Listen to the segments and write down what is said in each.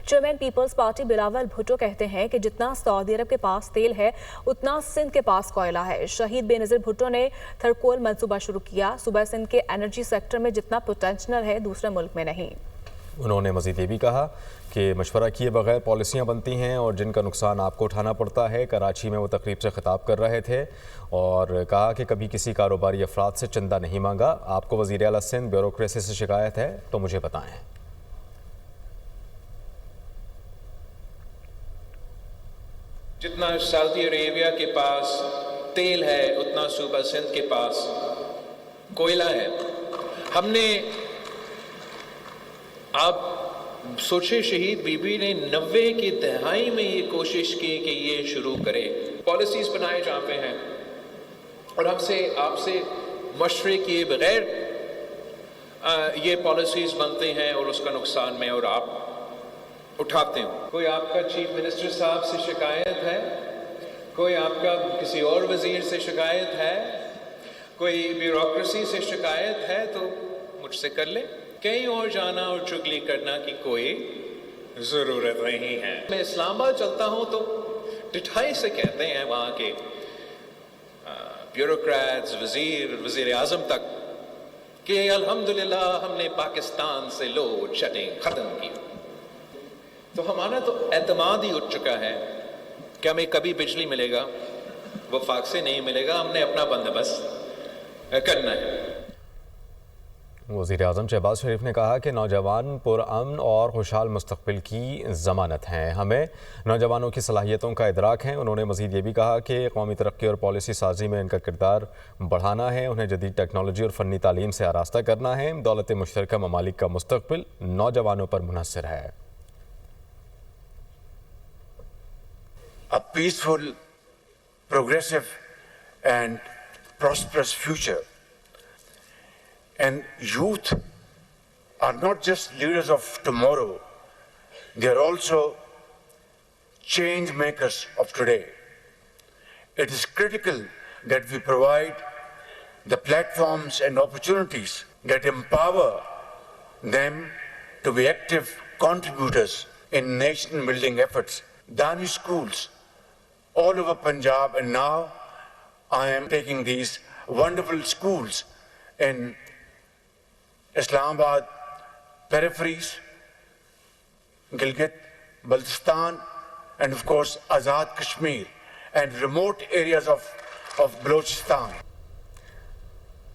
Chairman Peoples Party Bilawal Bhutto کہتے ہیں کہ جتنا سعودی عرب کے پاس تیل ہے اتنا سندھ کے پاس کوئلہ ہے۔ شہید بے نظیر بھٹو نے تھرکول منصوبہ شروع کیا۔ صوبہ سندھ کے انرجی سیکٹر میں جتنا پوٹینشل ہے دوسرے ملک میں نہیں۔ انہوں نے مزید یہ بھی کہا کہ مشورہ کیے بغیر پالیسیاں بنتی ہیں اور جن کا نقصان آپ کو اٹھانا پڑتا ہے۔ کراچی میں وہ تقریب سے خطاب کر رہے تھے اور کہا کہ کبھی کسی کاروباری افراد سے چندہ نہیں مانگا۔ آپ کو وزیر اعلیٰ سندھ بیوروکریسی سے شکایت ہے تو مجھے بتائیں۔ جتنا سعودی عربیہ کے پاس تیل ہے اتنا صوبہ سندھ کے پاس کوئلہ ہے۔ ہم نے آپ سوچے شہید بی بی نے 90 کی دہائی میں یہ کوشش کی کہ یہ شروع کرے، پالیسیز بنائے جاتے ہیں اور ہم سے آپ سے مشورے کیے بغیر یہ پالیسیز بنتے ہیں اور اس کا نقصان میں اور آپ اٹھاتے ہیں۔ کوئی آپ کا چیف منسٹر صاحب سے شکایت ہے، کوئی آپ کا کسی اور وزیر سے شکایت ہے، کوئی بیوروکریسی سے شکایت ہے تو مجھ سے کر لیں۔ کہیں اور جانا اور چگلی کرنا کی کوئی ضرورت نہیں ہے۔ میں اسلام آباد چلتا ہوں تو ڈٹھائی سے کہتے ہیں وہاں کے بیوروکریٹس، وزیر اعظم تک کہ الحمدللہ ہم نے پاکستان سے لوڈ شیڈنگ ختم کی۔ تو ہمارا تو اعتماد ہی اٹھ چکا ہے کہ ہمیں کبھی بجلی ملے گا، وفاق سے نہیں ملے گا، ہم نے اپنا بندوبست کرنا ہے۔ وزیر اعظم شہباز شریف نے کہا کہ نوجوان پرامن اور خوشحال مستقبل کی ضمانت ہیں، ہمیں نوجوانوں کی صلاحیتوں کا ادراک ہے۔ انہوں نے مزید یہ بھی کہا کہ قومی ترقی اور پالیسی سازی میں ان کا کردار بڑھانا ہے، انہیں جدید ٹیکنالوجی اور فنی تعلیم سے آراستہ کرنا ہے۔ دولت مشترکہ ممالک کا مستقبل نوجوانوں پر منحصر ہے۔ A peaceful, progressive and prosperous future. And youth are not just leaders of tomorrow, they are also change makers of today. It is critical that we provide the platforms and opportunities that empower them to be active contributors in nation building efforts. Danish schools all over Punjab, and now I am taking these wonderful schools in Islamabad, peripheries, Gilgit, Baltistan, and of course Azad Kashmir and remote areas of Balochistan.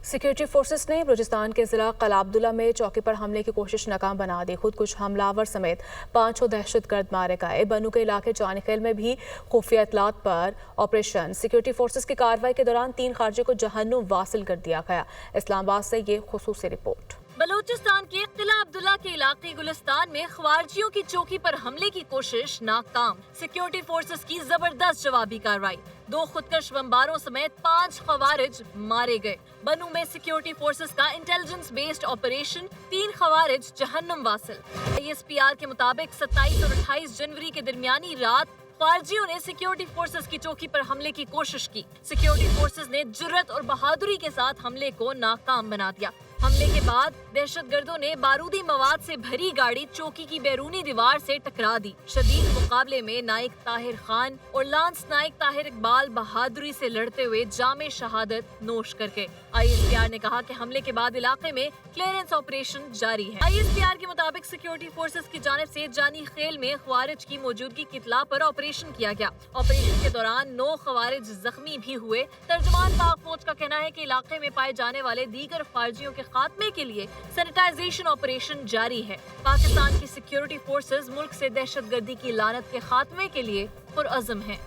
Security forces نے بلوچستان کے ضلع قلعہ عبداللہ میں چوکی پر حملے کی کوشش ناکام بنا دی۔ خود کچھ حملہ آور سمیت 5 دہشت گرد مارے گئے۔ بنو کے علاقے چانی خیل میں بھی خفیہ اطلاعات پر آپریشن سیکیورٹی فورسز کی کارروائی کے دوران 3 خارجی کو جہنم واصل کر دیا گیا۔ اسلام آباد سے یہ خصوصی رپورٹ۔ بلوچستان کے قلعہ عبداللہ کے علاقے گلستان میں خوارجیوں کی چوکی پر حملے کی کوشش ناکام۔ سیکیورٹی فورسز کی زبردست جوابی کارروائی، 2 خودکش بمباروں سمیت 5 خوارج مارے گئے۔ بنو میں سیکیورٹی فورسز کا انٹیلیجنس بیسڈ آپریشن، 3 خوارج جہنم واصل۔ ISPR کے مطابق 27 اور 28 جنوری کے درمیانی رات خارجیوں نے سیکیورٹی فورسز کی چوکی پر حملے کی کوشش کی۔ سیکیورٹی فورسز نے جرات اور بہادری کے ساتھ حملے کو ناکام بنا دیا۔ حملے کے بعد دہشت گردوں نے بارودی مواد سے بھری گاڑی چوکی کی بیرونی دیوار سے ٹکرا دی۔ شدید مقابلے میں نائک طاہر خان اور لانس نائک طاہر اقبال بہادری سے لڑتے ہوئے جام شہادت نوش کر گئے۔ ISPR نے کہا کہ حملے کے بعد علاقے میں کلیئرنس آپریشن جاری ہے۔ ISPR کے مطابق سیکیورٹی فورسز کی جانب سے جانی خیل میں خوارج کی موجودگی کی اطلاع پر آپریشن کیا گیا۔ آپریشن کے دوران 9 خوارج زخمی بھی ہوئے۔ ترجمان پاک فوج کا کہنا ہے کہ علاقے میں پائے جانے والے دیگر خارجیوں کے خاتمے کے لیے سینیٹائزیشن آپریشن جاری ہے۔ پاکستان کی سیکیورٹی فورسز ملک سے دہشت گردی کی لعنت کے خاتمے کے لیے پرعزم ہیں۔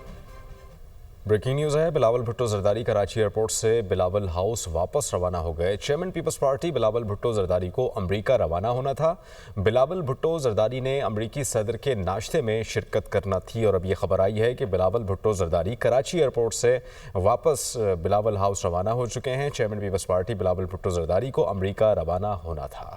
بریکنگ نیوز ہے، بلاول بھٹو زرداری کراچی ایئرپورٹ سے بلاول ہاؤس واپس روانہ ہو گئے۔ چیئرمین پیپلز پارٹی بلاول بھٹو زرداری کو امریکہ روانہ ہونا تھا۔ بلاول بھٹو زرداری نے امریکی صدر کے ناشتے میں شرکت کرنا تھی اور اب یہ خبر آئی ہے کہ بلاول بھٹو زرداری کراچی ایئرپورٹ سے واپس بلاول ہاؤس روانہ ہو چکے ہیں۔ چیئرمین پیپلز پارٹی بلاول بھٹو زرداری کو امریکہ روانہ ہونا تھا۔